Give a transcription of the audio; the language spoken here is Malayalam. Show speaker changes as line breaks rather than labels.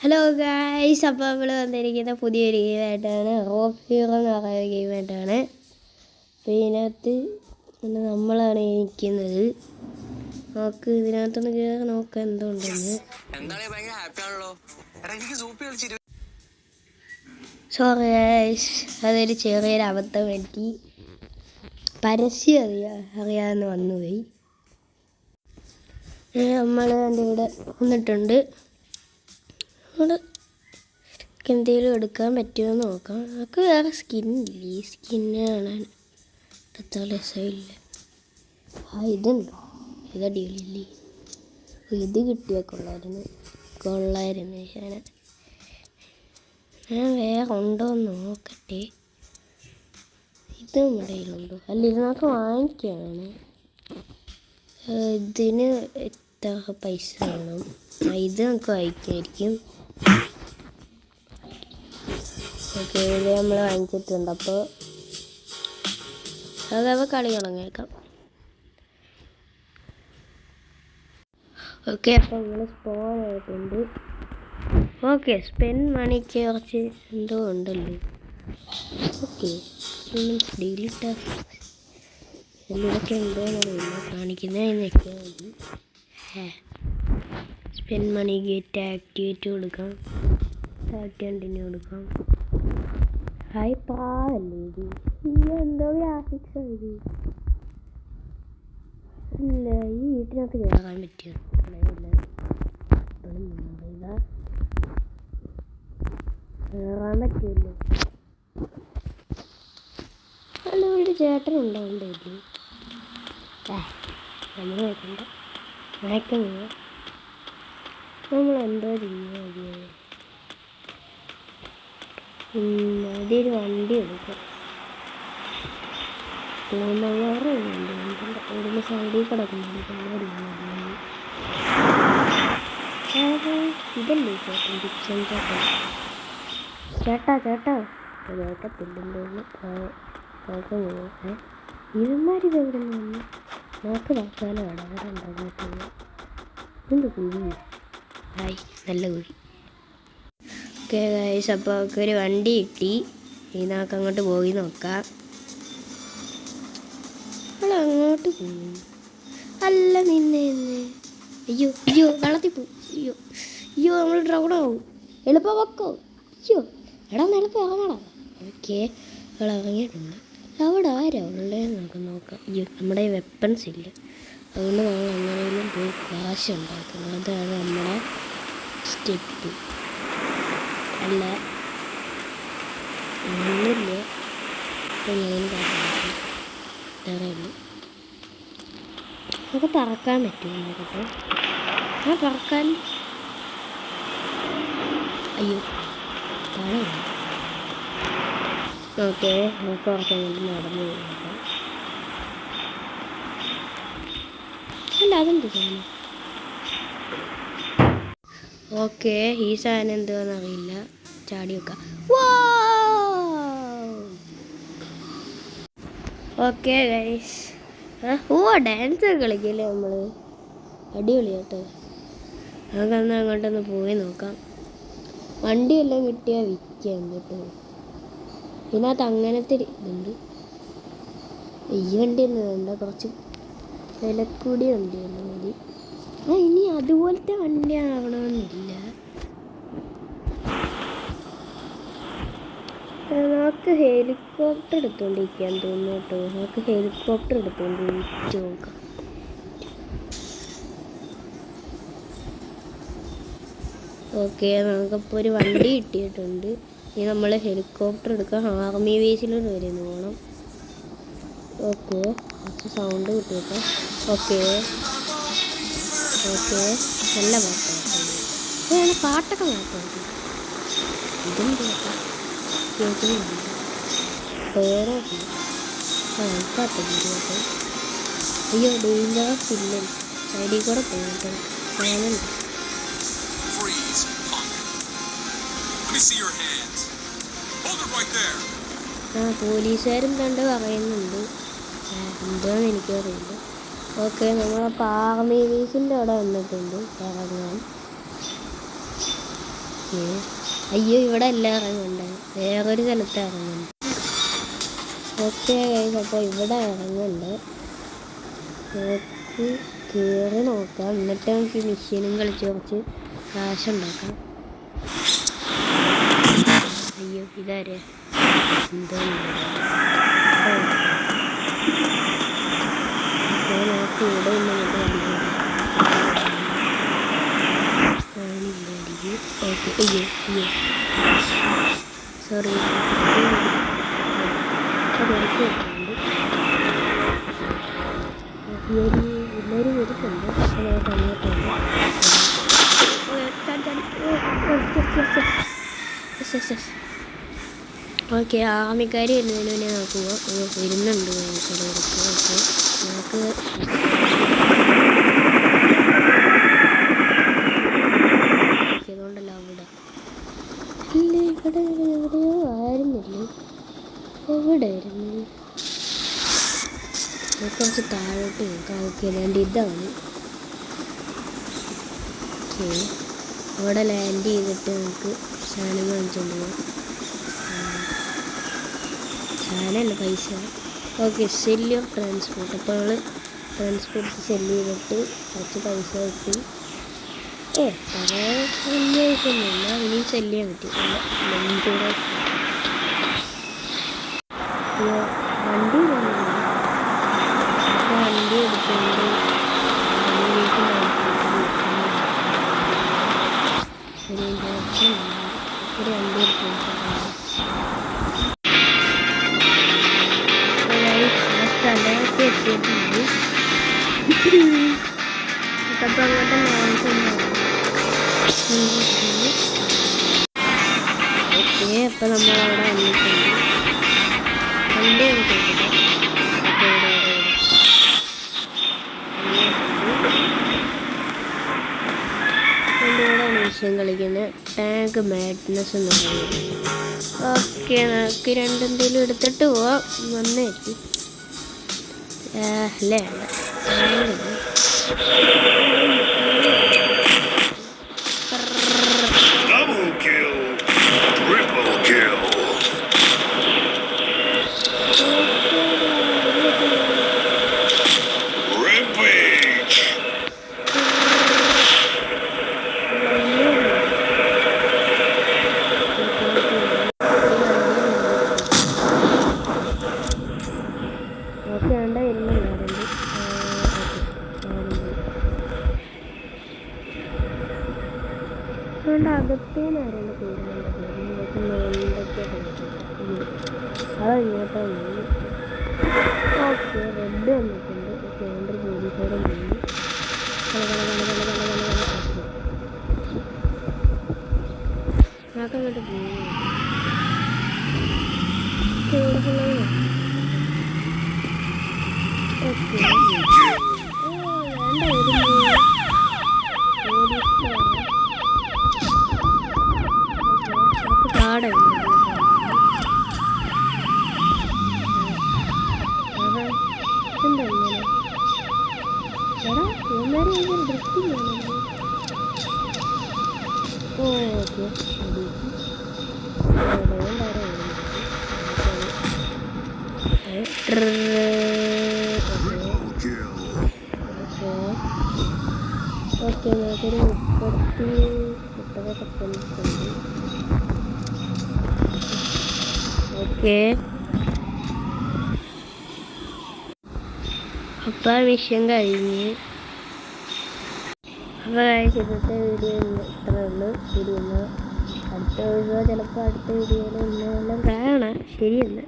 ഹലോ ഗായ്സ്, അപ്പോൾ നമ്മൾ വന്നിരിക്കുന്ന പുതിയൊരു ഗെയിമായിട്ടാണ്. റോക്ക് ഹീറോ എന്ന് പറയുന്ന ഗെയിമായിട്ടാണ്. അപ്പോൾ ഇതിനകത്ത് നമ്മളാണ് ഇരിക്കുന്നത്. നമുക്ക് ഇതിനകത്തൊന്ന് കയറി നോക്കാം എന്തുണ്ടെന്ന്. സോറി ഗായ്സ്, അതൊരു ചെറിയൊരു അബദ്ധം പറ്റി. പരസ്യം അറിയാമെന്ന് വന്നുപോയി. നമ്മൾ എൻ്റെ ഇവിടെ വന്നിട്ടുണ്ട്. അവിടെ എന്തെങ്കിലും എടുക്കാൻ പറ്റുമോ എന്ന് നോക്കാം. നമുക്ക് വേറെ സ്കിന്നില്ല. ഈ സ്കിന്ന് കാണാൻ അത്ര രസമില്ല. ഇതുണ്ടോ? ഇതടിയില്ലേ? ഇത് കിട്ടിയാൽ കൊള്ളായിരുന്നു. ഞാൻ വേറെ ഉണ്ടോ എന്ന് നോക്കട്ടെ. ഇത് നമ്മുടെ കയ്യിലുണ്ടോ? അല്ല, ഇത് നമുക്ക് വാങ്ങിക്കുകയാണ്. ഇതിന് എത്ര പൈസ വേണം? ഇത് നമുക്ക് വാങ്ങിക്കുമായിരിക്കും. ഓക്കെ, ഇത് നമ്മൾ വാങ്ങിച്ചിട്ടുണ്ട്. അപ്പോൾ അതവ കളി തുടങ്ങിയേക്കാം. ഓക്കെ, അപ്പോൾ നമ്മൾ സ്പോൺ ആയിട്ടുണ്ട്. ഓക്കെ, സ്പെൻഡ് മണിക്ക് കുറച്ച് എന്തോ ഉണ്ടല്ലോ. ഓക്കെ, ഡിലീറ്റ് ഇതിലൊക്കെ ഉണ്ടോയെന്നറിയില്ല. കാണിക്കുന്നതിനൊക്കെ മതി. സ്പെൻഡ് മണി ഗേറ്റ് ആക്ടിവേറ്റ് കൊടുക്കാം. കണ്ടിന്യൂ കൊടുക്കാം. ഹായ് പാവല്ലേ ഇത്? എന്തോ ഗ്രാഫിക്സ് ഇത്. ഇല്ല, ഈ വീട്ടിനകത്ത് കയറാൻ പറ്റുമോ? കയറാൻ പറ്റുമല്ലോ. അല്ല, ഒരു ചേട്ടനുണ്ടാവുണ്ടല്ലേ? നമ്മൾ നോക്കണ്ട, മയക്കുന്നില്ല. നമ്മളെന്തോ ചെയ്യുക? ആദ്യൊരു വണ്ടി എടുക്കാം. വേറെ ഒരു സൈഡിൽ കിടക്കുന്നുണ്ട്. ഇതല്ലേ ചേട്ടൻ? ജിപ്സം ചേട്ടാ കേൾക്കത്തില്ലെന്ന് നോക്കുന്നു. ഇവന്മാരിതെവിടെ നിന്ന് നോക്ക് നോക്കാനോ ഇടവരുണ്ടോ? എന്ത് കുഴി? ഹായ്, നല്ല കുഴി. ഓക്കെ ഗൈസ്, അപ്പോൾ ഒക്കെ ഒരു വണ്ടി കിട്ടി. ഇതിനൊക്കെ അങ്ങോട്ട് പോയി നോക്കാം. അങ്ങോട്ട് പോയി. അല്ല, നിന്നെ അയ്യോ വെള്ളത്തിൽ പോയി. അയ്യോ നമ്മൾ ഡ്രൗണാവും. എളുപ്പം വെക്കോ? അയ്യോ എടാ, എളുപ്പം ഇറങ്ങടാ. ഓക്കെ, അവിടെ ഇറങ്ങിയിട്ടുണ്ട്. അവിടെ ആരാ ഉള്ളതെന്ന് നോക്കാം. അയ്യോ, നമ്മുടെ വെപ്പൺസ് ഇല്ല. അതുകൊണ്ട് നമ്മൾ എങ്ങനെയും പോയി കാശ് ഉണ്ടാക്കുന്നത്. അതാണ് നമ്മുടെ സ്റ്റെപ്പ്. അല്ല, ഒന്നുമില്ല. എങ്ങനെയും വേറെയുള്ളൂ. നമുക്ക് പറക്കാൻ പറ്റുമോ നോക്കട്ടെ. പറക്കാൻ. അയ്യോ, കാണാം. ഓക്കെ, നമുക്ക് കുറക്കാൻ വേണ്ടി നടന്നു നോക്കാം. അല്ല, അതെന്ത് സാധനം? ഓക്കെ, ഈ സാധനം എന്താണെന്ന് അറിയില്ല. ചാടി വെക്കാം. ഓക്കെ ഗൈസ്, ഡാൻസ് കളിക്കല്ലേ നമ്മൾ? അടിപൊളി കേട്ടോ. നമുക്കന്ന് അങ്ങോട്ടൊന്ന് പോയി നോക്കാം. വണ്ടിയെല്ലാം കിട്ടിയാൽ വിൽക്കാം കേട്ടോ. ഇതിനകത്ത് അങ്ങനത്തെ ഇതുണ്ട്. ഈ വണ്ടി ഒന്നും വേണ്ട, കുറച്ച് വിലക്കൂടിയ വണ്ടിയൊന്നും മതി. ഇനി അതുപോലത്തെ വണ്ടി ആവണമെന്നില്ല. നമുക്ക് ഹെലികോപ്റ്റർ എടുത്തുകൊണ്ടിരിക്കാൻ തോന്നുന്നു കേട്ടോ. നമുക്ക് ഹെലികോപ്റ്റർ എടുത്തുകൊണ്ട് നോക്കാം. ഓക്കെ, നമുക്കിപ്പോൾ ഒരു വണ്ടി കിട്ടിയിട്ടുണ്ട്. ഇനി നമ്മൾ ഹെലികോപ്റ്റർ എടുക്കാം. ആർമി ബേസിലോട്ട് വരുന്നു പോകണം. ഓക്കെ, കുറച്ച് സൗണ്ട് കിട്ടിയപ്പോൾ. ഓക്കെ, നല്ല പാട്ടാണ്. പാട്ടൊക്കെ മാറ്റാം. ഇതും കേൾക്കാം. വേറെ കേട്ടോ. അയ്യോ, ഡേഞ്ചറസ് ഇല്ല. സൈഡിൽ കൂടെ പോയിട്ട് കാണുന്നുണ്ട്. പോലീസുകാരും കണ്ട് പറയുന്നുണ്ട്. എന്താണെന്ന് എനിക്കറിയില്ല. ഓക്കെ, നമ്മളപ്പോൾ ആർമി ബേസിൻ്റെ അവിടെ വന്നിട്ടുണ്ട് ഇറങ്ങാൻ. ഓക്കെ. അയ്യോ ഇവിടെ എല്ലാം ഇറങ്ങുന്നുണ്ട്, വേറൊരു സ്ഥലത്ത് ഇറങ്ങുന്നുണ്ട്. ഓക്കെ ഗൈസ്, അപ്പോൾ ഇവിടെ ഇറങ്ങുന്നുണ്ട്. നമുക്ക് കയറി നോക്കാം, എന്നിട്ട് നമുക്ക് മെഷീനും കളിച്ച് കുറച്ച് കാശുണ്ടാക്കാം. അയ്യോ ഇതാരെ എന്തോ നമുക്ക് ഇവിടെ ഓക്കെ. അയ്യോ അയ്യോ സോറി. എല്ലാവരും വരുന്നുണ്ട്. ഓക്കെ, ആമിക്കാർ വരുന്നതിന് മുന്നേ നോക്കുക. വരുന്നുണ്ട് കടയിലേക്ക്. ഓക്കെ, നമുക്ക് അതുകൊണ്ടല്ല അവിടെ ഇല്ല, ഇവിടെ എവിടെയോ ആയിരുന്നില്ലേ, എവിടെ ആയിരുന്നു? കുറച്ച് താഴോട്ട് നോക്കാം. ഓക്കെ, ലാൻഡ് ഇതാണ്. ഓക്കെ, അവിടെ ലാൻഡ് ചെയ്തിട്ട് നമുക്ക് സാധനം വാങ്ങിച്ചുകൊണ്ട് പോകാം. സാധനമല്ല, പൈസ. Okay, cell of transport. അപ്പോൾ നമ്മൾ ട്രാൻസ്പോർട്ട് സെല്ല് ചെയ്തിട്ട് കുറച്ച് പൈസ കിട്ടി. കുറേ വലിയ പൈസയൊന്നുമില്ല, ഇനിയും സെല്ല് ചെയ്യാൻ പറ്റും. വണ്ടി വണ്ടി എടുത്തുകൊണ്ട് ഒരു വണ്ടി സ്ഥലമൊക്കെ എത്തിയിട്ടുണ്ട്. അപ്പോൾ അങ്ങോട്ട് ഓക്കെ. അപ്പോൾ നമ്മളവിടെ വന്നിട്ടുണ്ട്. വണ്ടി വിഷയം കളിക്കുന്നത് ടാങ്ക് മാഡ്നസ് എന്ന് പറയുന്നത്. ഓക്കെ, നമുക്ക് രണ്ടെന്തെങ്കിലും എടുത്തിട്ട് പോവാം. വന്നേറ്റി അല്ലേ അതുകൊണ്ട് അകത്തേനായിരുന്നു തീരുമാനത്. അതിങ്ങോട്ടാ പോയി. ഓക്കെ, റെഡ് വന്നിട്ടുണ്ട്. കേന്ദ്ര പോലീസുകാരും പോയി. അങ്ങോട്ട് പോയി. ഓക്കെ, ഓക്കെ, നമുക്കൊരു 30 സെക്കൻഡ്സ് ഉണ്ട്. ഓക്കെ, അപ്പോൾ വിഷയം കഴിഞ്ഞ്. അപ്പോൾ ഇന്നത്തെ വീഡിയോ ഇത്ര ഉള്ളൂ. ശരി, എന്നാൽ അടുത്ത വീഡിയോ ചിലപ്പോൾ അടുത്ത വീഡിയോയിൽ എല്ലാം കാണാം. ശരി എന്നാൽ.